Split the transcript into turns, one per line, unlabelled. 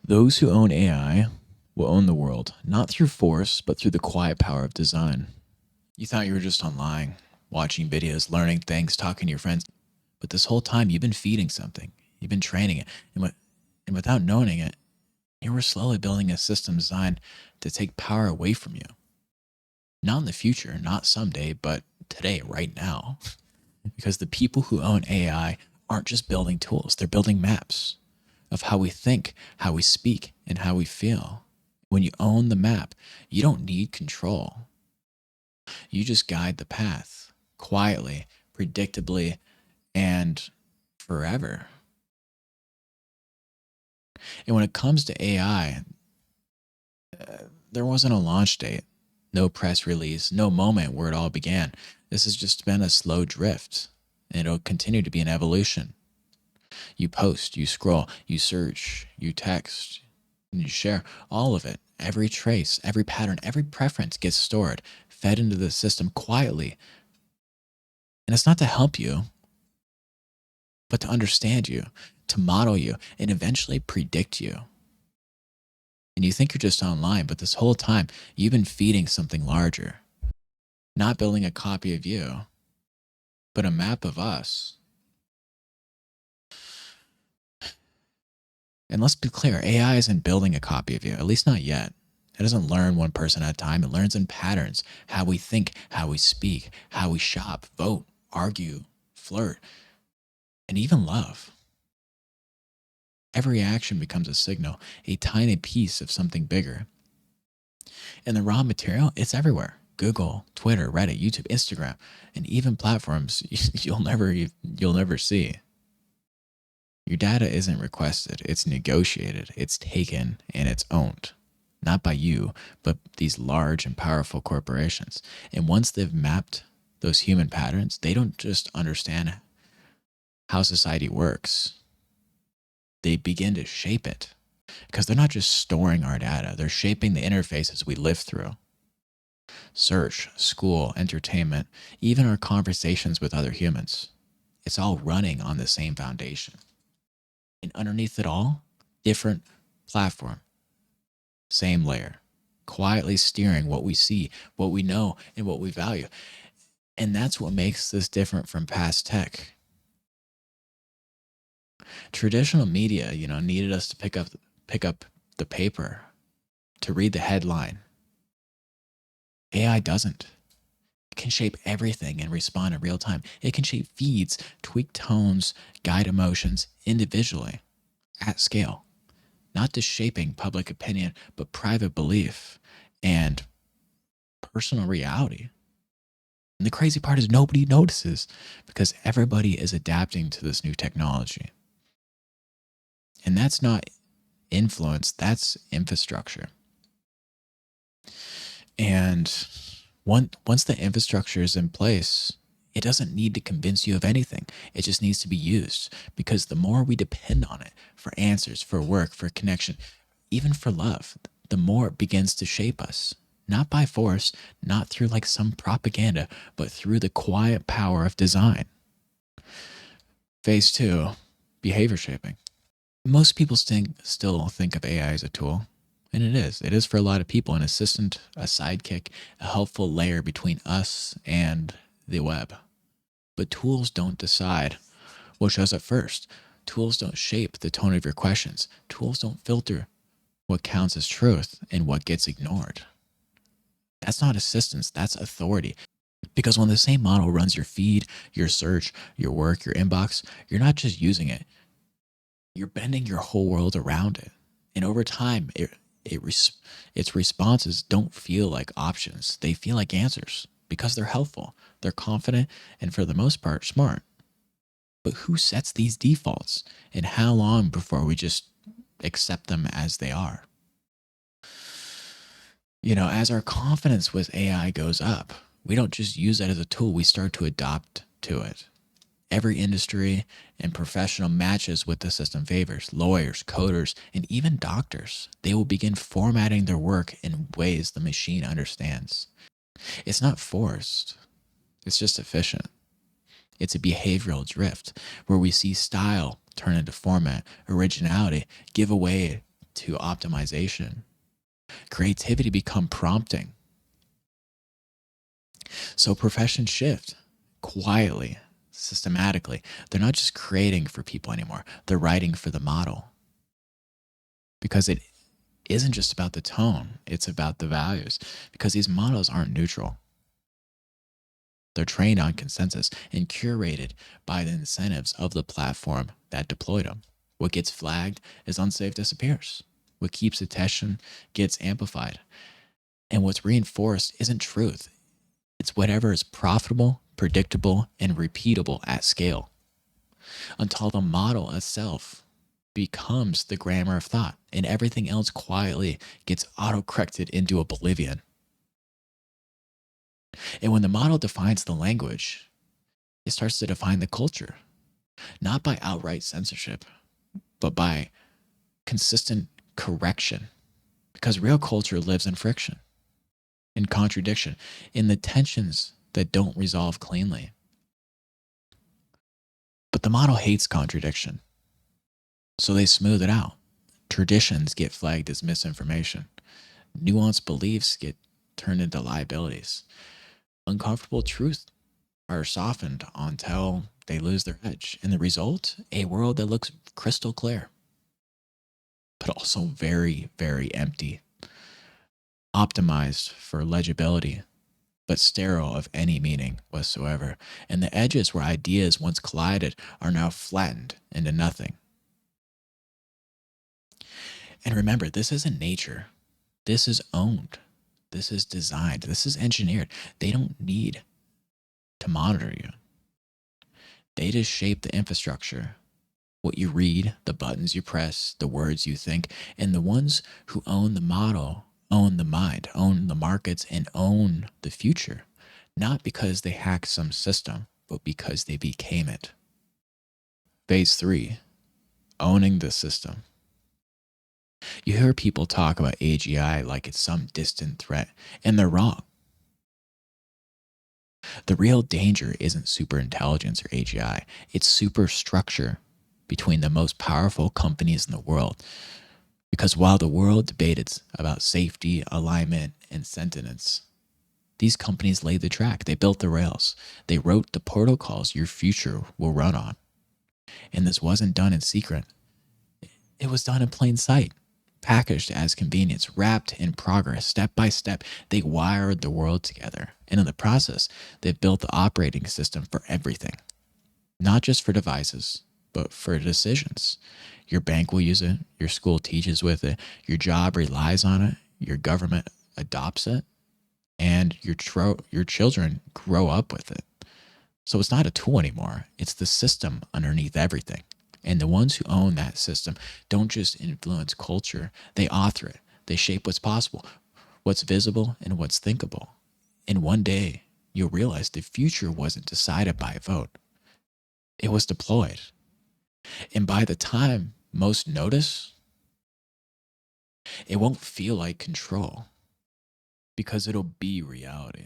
Those who own AI will own the world, not through force, but through the quiet power of design. You thought you were just online, watching videos, learning things, talking to your friends, but this whole time you've been feeding something. You've been training it, and without knowing it, you were slowly building a system designed to take power away from you. Not in the future, not someday, but today, right now. Because the people who own AI aren't just building tools, they're building maps of how we think, how we speak, and how we feel. When you own the map, you don't need control. You just guide the path quietly, predictably, and forever. And when it comes to AI, there wasn't a launch date, no press release, no moment where it all began. This has just been a slow drift, and it'll continue to be an evolution. You post, you scroll, you search, you text, and you share all of it. Every trace, every pattern, every preference gets stored, fed into the system quietly. And it's not to help you, but to understand you, to model you, and eventually predict you. And you think you're just online, but this whole time you've been feeding something larger, not building a copy of you, but a map of us. And let's be clear, AI isn't building a copy of you, at least not yet. It doesn't learn one person at a time. It learns in patterns, how we think, how we speak, how we shop, vote, argue, flirt, and even love. Every action becomes a signal, a tiny piece of something bigger. And the raw material, it's everywhere. Google, Twitter, Reddit, YouTube, Instagram, and even platforms you'll never see. Your data isn't requested, it's negotiated, it's taken, and it's owned. Not by you, but these large and powerful corporations. And once they've mapped those human patterns, they don't just understand how society works. They begin to shape it. Because they're not just storing our data, they're shaping the interfaces we live through. Search, school, entertainment, even our conversations with other humans. It's all running on the same foundation. And underneath it all, different platform, same layer, quietly steering what we see, what we know, and what we value. And that's what makes this different from past tech. Traditional media, needed us to pick up the paper, to read the headline. AI doesn't. It can shape everything and respond in real time. It can shape feeds, tweak tones, guide emotions individually, at scale. Not just shaping public opinion, but private belief and personal reality. And the crazy part is nobody notices because everybody is adapting to this new technology. And that's not influence, that's infrastructure. And once the infrastructure is in place, it doesn't need to convince you of anything. It just needs to be used, because the more we depend on it for answers, for work, for connection, even for love, the more it begins to shape us. Not by force, not through like some propaganda, but through the quiet power of design. Phase 2, behavior shaping. Most people still think of AI as a tool. And it is. It is for a lot of people an assistant, a sidekick, a helpful layer between us and the web. But tools don't decide what shows up first. Tools don't shape the tone of your questions. Tools don't filter what counts as truth and what gets ignored. That's not assistance, that's authority. Because when the same model runs your feed, your search, your work, your inbox, you're not just using it. You're bending your whole world around it. And over time, its responses don't feel like options. They feel like answers because they're helpful, they're confident, and for the most part, smart. But who sets these defaults, and how long before we just accept them as they are? As our confidence with AI goes up, we don't just use it as a tool, we start to adopt to it. Every industry and professional matches what the system favors. Lawyers, coders, and even doctors. They will begin formatting their work in ways the machine understands. It's not forced. It's just efficient. It's a behavioral drift where we see style turn into format, originality give away to optimization. Creativity become prompting. So professions shift quietly, systematically. They're not just creating for people anymore. They're writing for the model because it isn't just about the tone, it's about the values because these models aren't neutral. They're trained on consensus and curated by the incentives of the platform that deployed them. What gets flagged as unsafe disappears. What keeps attention gets amplified. And what's reinforced isn't truth, it's whatever is profitable, predictable, and repeatable at scale until the model itself becomes the grammar of thought and everything else quietly gets auto-corrected into oblivion. And when the model defines the language, it starts to define the culture, not by outright censorship, but by consistent correction. Because real culture lives in friction, in contradiction, in the tensions that don't resolve cleanly. But the model hates contradiction, so they smooth it out. Traditions get flagged as misinformation. Nuanced beliefs get turned into liabilities. Uncomfortable truths are softened until they lose their edge. And the result, a world that looks crystal clear, but also very, very empty, optimized for legibility, but sterile of any meaning whatsoever. And the edges where ideas once collided are now flattened into nothing. And remember, this isn't nature. This is owned. This is designed. This is engineered. They don't need to monitor you. They just shape the infrastructure. What you read, the buttons you press, the words you think, and the ones who own the model own the mind, own the markets, and own the future. Not because they hacked some system, but because they became it. Phase 3, owning the system. You hear people talk about AGI like it's some distant threat, and they're wrong. The real danger isn't superintelligence or AGI, it's superstructure between the most powerful companies in the world. Because while the world debated about safety, alignment, and sentience, these companies laid the track. They built the rails. They wrote the protocols your future will run on. And this wasn't done in secret. It was done in plain sight, packaged as convenience, wrapped in progress, step by step. They wired the world together. And in the process, they built the operating system for everything, not just for devices, but for decisions. Your bank will use it, your school teaches with it, your job relies on it, your government adopts it, and your children grow up with it. So it's not a tool anymore. It's the system underneath everything. And the ones who own that system don't just influence culture, they author it. They shape what's possible, what's visible, and what's thinkable. And one day, you'll realize the future wasn't decided by a vote. It was deployed. And by the time most notice, it won't feel like control because it'll be reality.